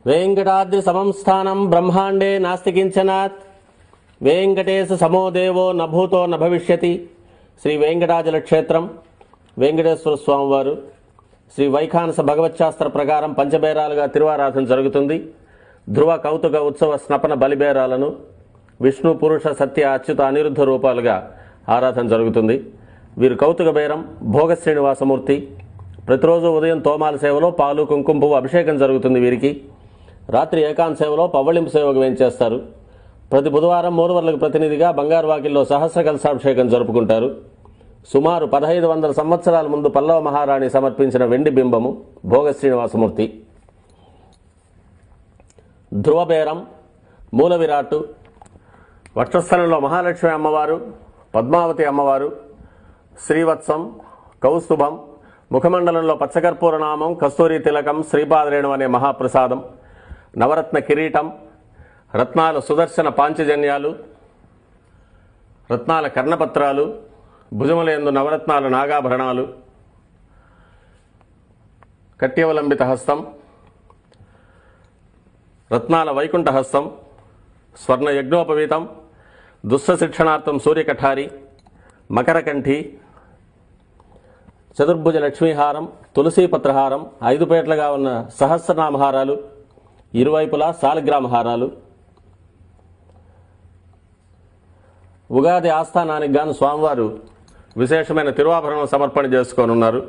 वेंकटाद्रि समं स्थानं ब्रह्मांडे नास्ति किंचनात् वेंकटेश समो देवो न भूतो न भविष्यति श्री वेंकटाचल क्षेत्रम वेंकटेश्वर स्वामी वारु श्री వైఖానస భగవచ్శాస్త్ర ప్రకారం పంచబేరాలుగా తిరువారాధన జరుగుతుంది. ధ్రువ కౌతుక ఉత్సవ స్నపన బలిబేరాలను విష్ణు పురుష సత్య అచ్యుత అనిరుద్ధ రూపాలుగా ఆరాధన జరుగుతుంది. వీరు కౌతుక బేరం భోగ శ్రీనివాసమూర్తి. ప్రతిరోజు ఉదయం తోమాల సేవలో పాలు కుంకుమ పువ్వు అభిషేకం జరుగుతుంది. వీరికి రాత్రి ఏకాంత సేవలో పవ్వళింపు సేవకు వేయించేస్తారు. ప్రతి బుధవారం మూడువర్లకు ప్రతినిధిగా బంగారు వాకిల్లో సహస్ర కలశాభిషేకం జరుపుకుంటారు. సుమారు 1500 సంవత్సరాల ముందు పల్లవ మహారాణి సమర్పించిన వెండి బింబము భోగ శ్రీనివాసమూర్తి. ధ్రువబేరం, మూల విరాట్టు, వక్షస్థలంలో మహాలక్ష్మి అమ్మవారు, పద్మావతి అమ్మవారు, శ్రీవత్సం, కౌస్తుభం, ముఖమండలంలో పచ్చకర్పూర నామం, కస్తూరి తిలకం, శ్రీపాదరేణు అనే మహాప్రసాదం, నవరత్న కిరీటం, రత్నాల సుదర్శన పాంచజన్యాలు, రత్నాల కర్ణపత్రాలు, భుజములందు నవరత్నాల నాగాభరణాలు, కట్యవలంబిత హస్తం, రత్నాల వైకుంఠ హస్తం, స్వర్ణ యజ్ఞోపవీతం, దుష్ట శిక్షణార్థం సూర్యకఠారి, మకరకంఠి, చతుర్భుజ లక్ష్మీహారం, తులసీపత్రహారం, 5 పేట్లుగా ఉన్న సహస్రనామహారాలు, ఇరువైపులా సాలిగ్రామహారాలు. ఉగాది ఆస్థానానికి గాను స్వామివారు విశేషమైన తిరువాభరణం సమర్పణ చేసుకోనున్నారు.